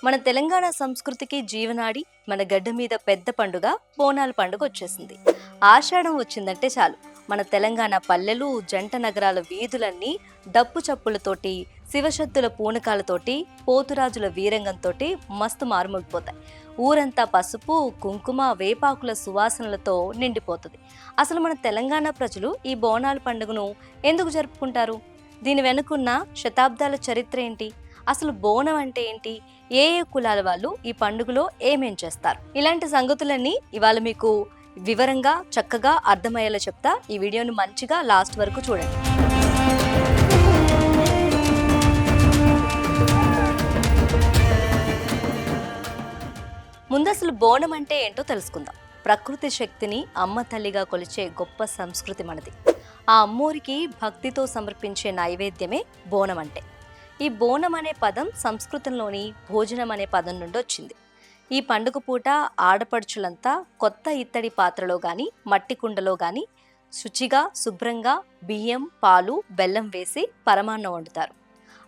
మన తెలంగాణ సంస్కృతికి జీవనాడి మన గడ్డ మీద పెద్ద పండుగ బోనాల పండుగ వచ్చేసింది. ఆషాఢం వచ్చిందంటే చాలు మన తెలంగాణ పల్లెలు జంట నగరాల వీధులన్నీ డప్పు చప్పులతోటి శివశక్తుల పూనకాలతోటి పోతురాజుల వీరంగంతోటి మస్తు మారుమోగిపోతాయి. ఊరంతా పసుపు కుంకుమ వేపాకుల సువాసనలతో నిండిపోతుంది. అసలు మన తెలంగాణ ప్రజలు ఈ బోనాల పండుగను ఎందుకు జరుపుకుంటారు? దీని వెనుకున్న శతాబ్దాల చరిత్ర ఏంటి? అసలు బోనం అంటే ఏంటి? ఏ ఏ కులాల వాళ్ళు ఈ పండుగలో ఏమేం చేస్తారు? ఇలాంటి సంగతులన్నీ ఇవాళ మీకు వివరంగా చక్కగా అర్థమయ్యేలా చెప్తా. ఈ వీడియోను మంచిగా లాస్ట్ వరకు చూడండి. ముందు అసలు బోనం అంటే ఏంటో తెలుసుకుందాం. ప్రకృతి శక్తిని అమ్మ తల్లిగా కొలిచే గొప్ప సంస్కృతి మనది. ఆ అమ్మోరికి భక్తితో సమర్పించే నైవేద్యమే బోనం అంటే. ఈ బోనం అనే పదం సంస్కృతంలోని భోజనం అనే పదం నుండి వచ్చింది. ఈ పండుగ పూట ఆడపడుచులంతా కొత్త ఇత్తడి పాత్రలో గాని మట్టి కుండలో గాని శుచిగా శుభ్రంగా బియ్యం పాలు బెల్లం వేసి పరమాన్నం వండుతారు.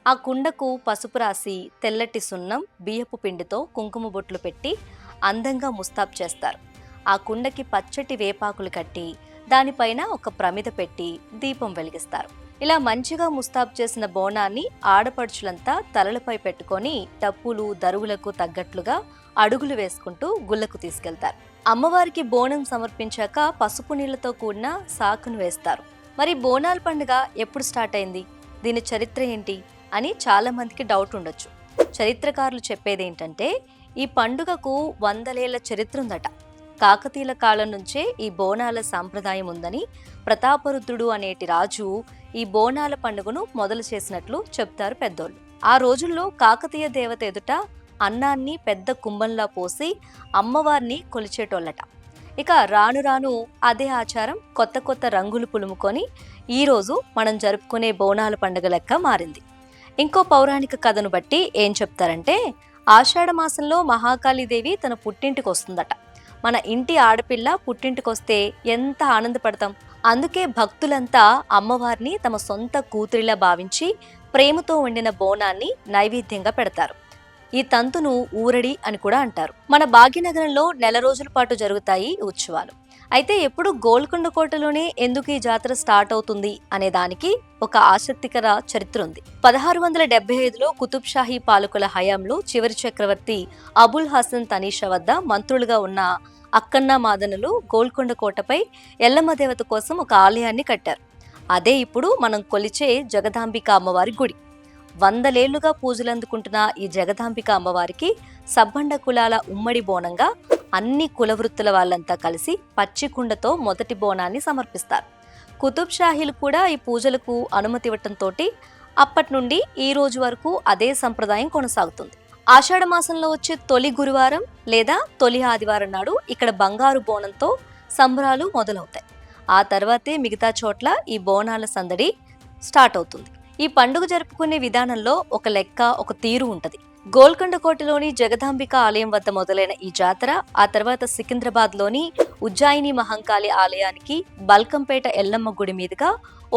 ఆ కుండకు పసుపు రాసి తెల్లటి సున్నం బియ్యపు పిండితో కుంకుమ బొట్లు పెట్టి అందంగా ముస్తాబ్ చేస్తారు. ఆ కుండకి పచ్చటి వేపాకులు కట్టి దానిపైన ఒక ప్రమిద పెట్టి దీపం వెలిగిస్తారు. ఇలా మంచిగా ముస్తాబు చేసిన బోనాన్ని ఆడపడుచులంతా తలలపై పెట్టుకొని డప్పులు దరువులకు తగ్గట్లుగా అడుగులు వేసుకుంటూ గుళ్ళకు తీసుకెళ్తారు. అమ్మవారికి బోనం సమర్పించాక పసుపు నీళ్లతో కూడిన సాకును వేస్తారు. మరి బోనాల పండుగ ఎప్పుడు స్టార్ట్ అయింది? దీని చరిత్ర ఏంటి అని చాలా మందికి డౌట్ ఉండొచ్చు. చరిత్రకారులు చెప్పేది ఏంటంటే ఈ పండుగకు వందలేళ్ల చరిత్ర ఉందట. కాకతీయుల కాలం నుంచే ఈ బోనాల సాంప్రదాయం ఉందని, ప్రతాపరుద్రుడు అనేటి రాజు ఈ బోనాల పండుగను మొదలు చేసినట్లు చెప్తారు పెద్దోళ్ళు. ఆ రోజుల్లో కాకతీయ దేవత ఎదుట అన్నాన్ని పెద్ద కుంభంలా పోసి అమ్మవారిని కొలిచేటోళ్ళట. ఇక రాను రాను అదే ఆచారం కొత్త కొత్త రంగులు పులుముకొని ఈరోజు మనం జరుపుకునే బోనాల పండుగ లెక్క మారింది. ఇంకో పౌరాణిక కథను బట్టి ఏం చెప్తారంటే ఆషాఢ మాసంలో మహాకాళీదేవి తన పుట్టింటికి వస్తుందట. మన ఇంటి ఆడపిల్ల పుట్టింటికొస్తే ఎంత ఆనందపడతాం. అందుకే భక్తులంతా అమ్మవారిని తమ సొంత కూతురిలా భావించి ప్రేమతో వండిన బోనాన్ని నైవేద్యంగా పెడతారు. ఈ తంతును ఊరడి అని కూడా అంటారు. మన భాగ్యనగరంలో నెల రోజుల పాటు జరుగుతాయి ఈ ఉత్సవాలు. అయితే ఎప్పుడు గోల్కొండ కోటలోనే ఎందుకు ఈ జాతర స్టార్ట్ అవుతుంది అనే దానికి ఒక ఆసక్తికర చరిత్ర ఉంది. 1675లో కుతుబ్ షాహీ పాలకుల హయాంలో చివరి చక్రవర్తి అబుల్ హసన్ తనీషా వద్ద మంత్రులుగా ఉన్న అక్కన్న మాదనులు గోల్కొండ కోటపై ఎల్లమ్మ దేవత కోసం ఒక ఆలయాన్ని కట్టారు. అదే ఇప్పుడు మనం కొలిచే జగదాంబిక అమ్మవారి గుడి. వందలేళ్లుగా పూజలందుకుంటున్న ఈ జగదాంబిక అమ్మవారికి సబ్బండ కులాల ఉమ్మడి బోనంగా అన్ని కులవృత్తుల వాళ్ళంతా కలిసి పచ్చికుండతో మొదటి బోనాన్ని సమర్పిస్తారు. కుతుబ్ షాహీలు కూడా ఈ పూజలకు అనుమతి ఇవ్వటంతో అప్పటి నుండి ఈ రోజు వరకు అదే సంప్రదాయం కొనసాగుతుంది. ఆషాఢ మాసంలో వచ్చే తొలి గురువారం లేదా తొలి ఆదివారం నాడు ఇక్కడ బంగారు బోనంతో సంబరాలు మొదలవుతాయి. ఆ తర్వాతే మిగతా చోట్ల ఈ బోనాల సందడి స్టార్ట్ అవుతుంది. ఈ పండుగ జరుపుకునే విధానంలో ఒక లెక్క ఒక తీరు ఉంటది. గోల్కొండ కోటలోని జగదాంబిక ఆలయం వద్ద మొదలైన ఈ జాతర ఆ తర్వాత సికింద్రాబాద్లోని ఉజ్జాయిని మహంకాళి ఆలయానికి, బల్కంపేట ఎల్లమ్మ గుడి మీదుగా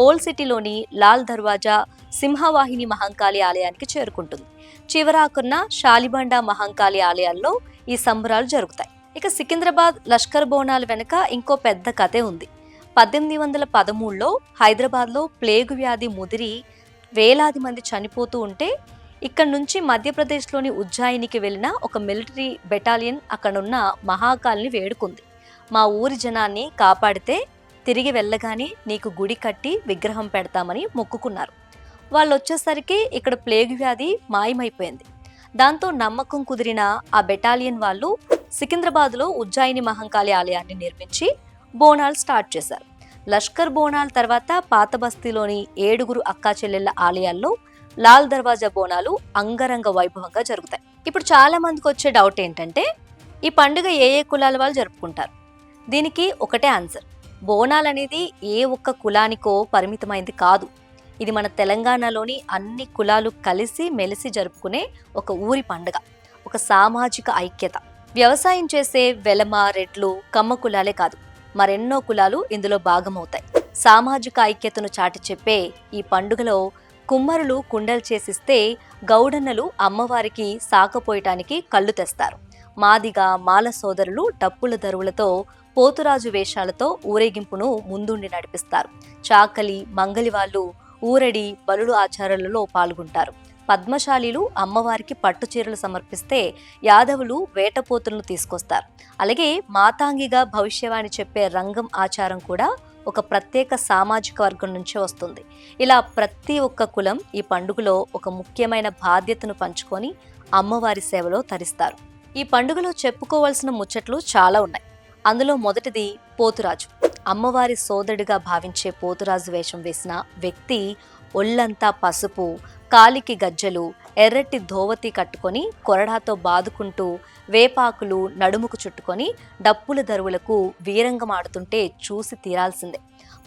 ఓల్డ్ సిటీలోని లాల్ దర్వాజా సింహవాహిని మహంకాళి ఆలయానికి చేరుకుంటుంది. చివరాకున్న షాలిబండ మహంకాళి ఆలయాల్లో ఈ సంబరాలు జరుగుతాయి. ఇక సికింద్రాబాద్ లష్కర్ బోనాల వెనుక ఇంకో పెద్ద కథే ఉంది. 1813లో హైదరాబాద్లో ప్లేగు వ్యాధి ముదిరి వేలాది మంది చనిపోతూ ఉంటే ఇక్కడ నుంచి మధ్యప్రదేశ్లోని ఉజ్జాయినికి వెళ్ళిన ఒక మిలిటరీ బెటాలియన్ అక్కడున్న మహాకాల్ని వేడుకుంది. మా ఊరి జనాన్ని కాపాడితే తిరిగి వెళ్ళగానే నీకు గుడి కట్టి విగ్రహం పెడతామని మొక్కుకున్నారు. వాళ్ళు వచ్చేసరికి ఇక్కడ ప్లేగు వ్యాధి మాయమైపోయింది. దాంతో నమ్మకం కుదిరిన ఆ బెటాలియన్ వాళ్ళు సికింద్రాబాద్లో ఉజ్జాయిని మహంకాళి ఆలయాన్ని నిర్మించి బోనాలు స్టార్ట్ చేశారు. లష్కర్ బోనాల తర్వాత పాత బస్తీలోని 7 అక్కా చెల్లెళ్ల ఆలయాల్లో లాల్ దర్వాజా బోనాలు అంగరంగ వైభవంగా జరుగుతాయి. ఇప్పుడు చాలా మందికి వచ్చే డౌట్ ఏంటంటే ఈ పండుగ ఏ ఏ కులాల వాళ్ళు జరుపుకుంటారు? దీనికి ఒకటే ఆన్సర్. బోనాలు అనేది ఏ ఒక్క కులానికో పరిమితమైంది కాదు. ఇది మన తెలంగాణలోని అన్ని కులాలు కలిసి మెలిసి జరుపుకునే ఒక ఊరి పండుగ, ఒక సామాజిక ఐక్యత. వ్యవసాయం చేసే వెలమ రెడ్లు కమ్మ కులాలే కాదు, మరెన్నో కులాలు ఇందులో భాగమవుతాయి. సామాజిక ఐక్యతను చాటి చెప్పే ఈ పండుగలో కుమ్మరులు కుండలు చేసిస్తే గౌడన్నలు అమ్మవారికి సాకపోయటానికి కళ్ళు తెస్తారు. మాదిగ మాల సోదరులు డప్పుల దరువులతో పోతురాజు వేషాలతో ఊరేగింపును ముందుండి నడిపిస్తారు. చాకలి మంగలి వాళ్ళు ఊరడి బలుడు ఆచారాలలో పాల్గొంటారు. పద్మశాలీలు అమ్మవారికి పట్టు చీరలు సమర్పిస్తే యాదవులు వేటపోతులను తీసుకొస్తారు. అలాగే మాతాంగిగా భవిష్యవాణి చెప్పే రంగం ఆచారం కూడా ఒక ప్రత్యేక సామాజిక వర్గం నుంచే వస్తుంది. ఇలా ప్రతి ఒక్క కులం ఈ పండుగలో ఒక ముఖ్యమైన బాధ్యతను పంచుకొని అమ్మవారి సేవలో తరిస్తారు. ఈ పండుగలో చెప్పుకోవాల్సిన ముచ్చట్లు చాలా ఉన్నాయి. అందులో మొదటిది పోతురాజు. అమ్మవారి సోదరుడిగా భావించే పోతురాజు వేషం వేసిన వ్యక్తి ఒళ్ళంతా పసుపు, కాలికి గజ్జలు, ఎర్రటి ధోవతి కట్టుకొని కొరడాతో బాదుకుంటూ వేపాకులు నడుముకు చుట్టుకొని డప్పుల దరువులకు వీరంగమాడుతుంటే చూసి తీరాల్సిందే.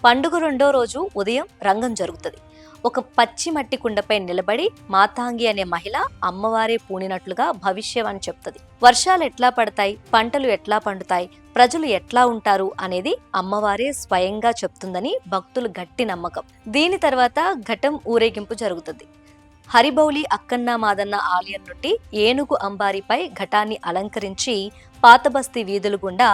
పండుగ రెండో రోజు ఉదయం రంగం జరుగుతుంది. ఒక పచ్చి మట్టి కుండపై నిలబడి మాతాంగి అనే మహిళ అమ్మవారే పూనినట్లుగా భవిష్యవాణి చెప్తుంది. వర్షాలు ఎట్లా పడతాయి, పంటలు ఎట్లా పండుతాయి, ప్రజలు ఎట్లా ఉంటారు అనేది అమ్మవారే స్వయంగా చెప్తుందని భక్తులు గట్టి నమ్మకం. దీని తర్వాత ఘటం ఊరేగింపు జరుగుతుంది. హరిబౌలి అక్కన్న మాదన్న ఆలయం నుండి ఏనుగు అంబారిపై ఘటాన్ని అలంకరించి పాతబస్తీ వీధుల గుండా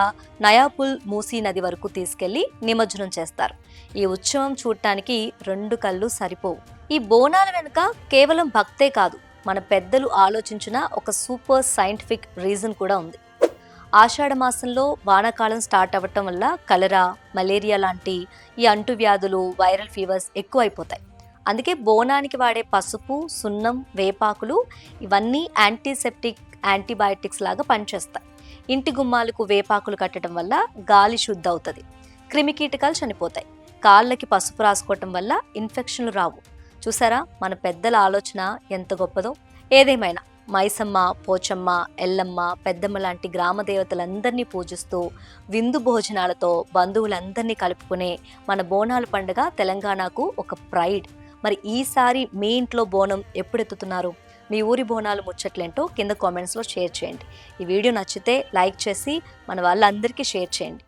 నయాపుల్ మూసీ నది వరకు తీసుకెళ్లి నిమజ్జనం చేస్తారు. ఈ ఉత్సవం చూడటానికి రెండు కళ్ళు సరిపోవు. ఈ బోనాల వెనుక కేవలం భక్తే కాదు, మన పెద్దలు ఆలోచించిన ఒక సూపర్ సైంటిఫిక్ రీజన్ కూడా ఉంది. ఆషాఢ మాసంలో వానాకాలం స్టార్ట్ అవ్వటం వల్ల కలరా, మలేరియా లాంటి ఈ అంటువ్యాధులు, వైరల్ ఫీవర్స్ ఎక్కువైపోతాయి. అందుకే బోనానికి వాడే పసుపు, సున్నం, వేపాకులు ఇవన్నీ యాంటీసెప్టిక్, యాంటీబయాటిక్స్ లాగా పనిచేస్తాయి. ఇంటి గుమ్మాలకు వేపాకులు కట్టడం వల్ల గాలి శుద్ధి అవుతుంది, క్రిమికీటకాలు చనిపోతాయి. కాళ్ళకి పసుపు రాసుకోవటం వల్ల ఇన్ఫెక్షన్లు రావు. చూసారా మన పెద్దల ఆలోచన ఎంత గొప్పదో. ఏదేమైనా మైసమ్మ, పోచమ్మ, ఎల్లమ్మ, పెద్దమ్మ లాంటి గ్రామ దేవతలందరినీ పూజిస్తూ విందు భోజనాలతో బంధువులందరినీ కలుపుకునే మన బోనాల పండుగ తెలంగాణకు ఒక ప్రైడ్. మరి ఈసారి మీ ఇంట్లో బోనం ఎప్పుడు ఎత్తుతున్నారు? మీ ఊరి బోనాలు ముచ్చట్లేంటో కింద కామెంట్స్లో షేర్ చేయండి. ఈ వీడియో నచ్చితే లైక్ చేసి మన వాళ్ళందరికీ షేర్ చేయండి.